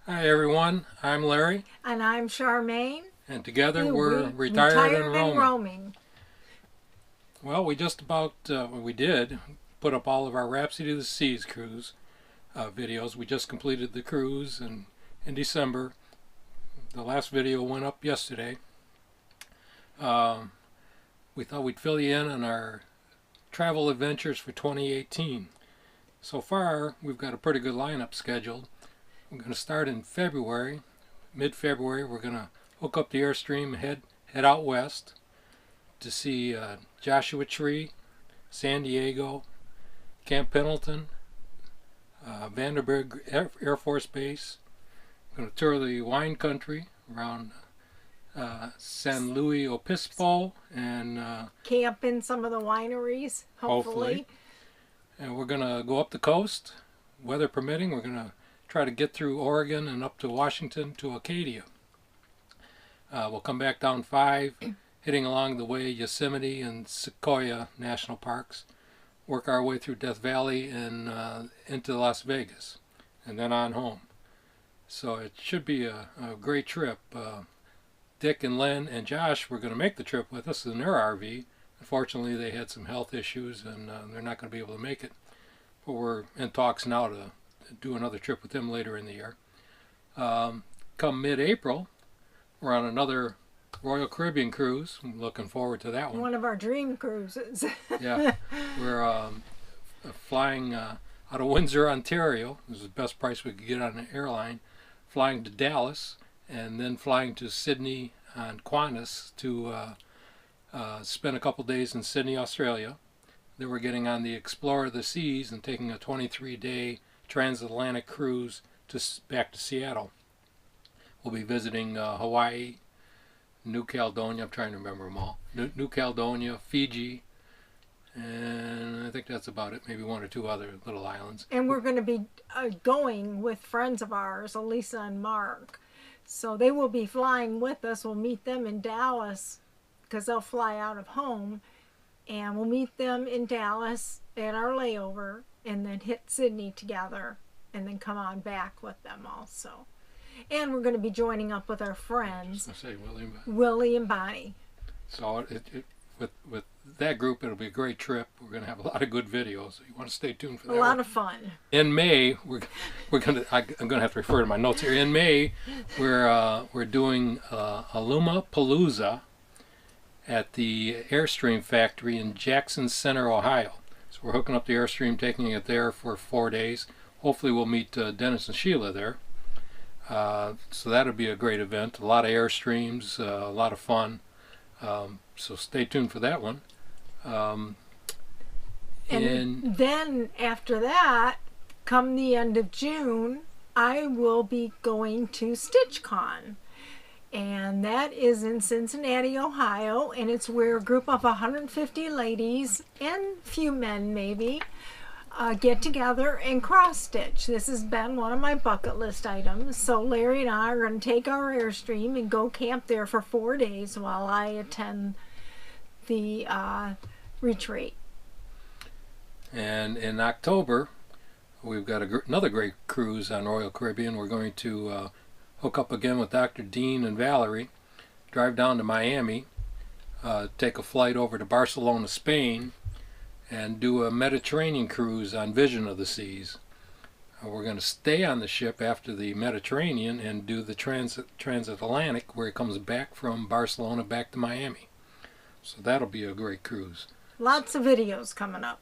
Hi everyone, I'm Larry, And I'm Charmaine. and together And we're we retired and roaming. Well, we just about, we did put up all of our Rhapsody of the Seas cruise videos. We just completed the cruise in December. The last video went up yesterday. We thought we'd fill you in on our travel adventures for 2018. So far, we've got a pretty good lineup scheduled. We're going to start in February, mid-February. We're going to hook up the Airstream, head out west to see Joshua Tree, San Diego, Camp Pendleton, Vandenberg Air Force Base. We're going to tour the wine country around San Luis Obispo and camp in some of the wineries, hopefully. And we're going to go up the coast, weather permitting. We're going to try to get through Oregon and up to Washington to Acadia. We'll come back down 5, hitting along the way Yosemite and Sequoia National Parks, work our way through Death Valley and into Las Vegas, and then on home. So it should be a great trip. Dick and Len and Josh were going to make the trip with us in their RV. Unfortunately, they had some health issues and they're not going to be able to make it. But we're in talks now to do another trip with them later in the year. Come mid-April, we're on another Royal Caribbean cruise. I'm looking forward to that one. One of our dream cruises. Yeah, we're flying out of Windsor, Ontario. This is the best price we could get on an airline. Flying to Dallas and then flying to Sydney on Qantas to spend a couple days in Sydney, Australia. Then we're getting on the Explorer of the Seas and taking a 23-day transatlantic cruise back to Seattle. We'll be visiting Hawaii, New Caledonia, I'm trying to remember them all, New Caledonia, Fiji, and I think that's about it, maybe 1 or 2 other little islands. And we're going to be going with friends of ours, Elisa and Mark. So they will be flying with us. We'll meet them in Dallas because they'll fly out of home. And we'll meet them in Dallas at our layover and then hit Sydney together and then come on back with them also. And we're going to be joining up with our friends, Willie and Bonnie. So with that group, it'll be a great trip. We're going to have a lot of good videos. So you want to stay tuned for that. A lot of fun. In May, I'm going to have to refer to my notes here. In May, we're doing Aluma Palooza at the Airstream factory in Jackson Center, Ohio. So we're hooking up the Airstream, taking it there for 4 days. Hopefully we'll meet Dennis and Sheila there. So that'll be a great event. A lot of Airstreams, a lot of fun. So stay tuned for that one. And then after that, come the end of June, I will be going to StitchCon. And that is in Cincinnati, Ohio, and it's where a group of 150 ladies and a few men maybe get together and cross-stitch. This has been one of my bucket list items. So Larry and I are going to take our Airstream and go camp there for 4 days while I attend the retreat. And in October, we've got another great cruise on Royal Caribbean. We're going to hook up again with Dr. Dean and Valerie, drive down to Miami, take a flight over to Barcelona, Spain, and do a Mediterranean cruise on Vision of the Seas. We're going to stay on the ship after the Mediterranean and do the transatlantic, where it comes back from Barcelona back to Miami. So that'll be a great cruise. Lots of videos coming up.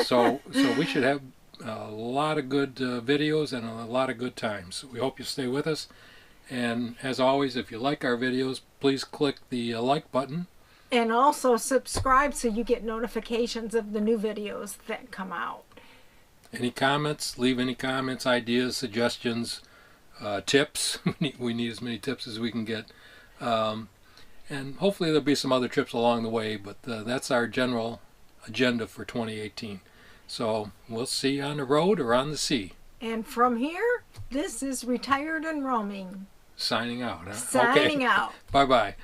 so we should have a lot of good videos and a lot of good times. So we hope you stay with us. And as always, if you like our videos, please click the like button. And also subscribe so you get notifications of the new videos that come out. Any comments? Leave any comments, ideas, suggestions, tips. We need as many tips as we can get. And hopefully there'll be some other trips along the way, but that's our general agenda for 2018. So we'll see you on the road or on the sea. And from here, this is Retired and Roaming. Signing out. Huh? Signing out. Bye-bye.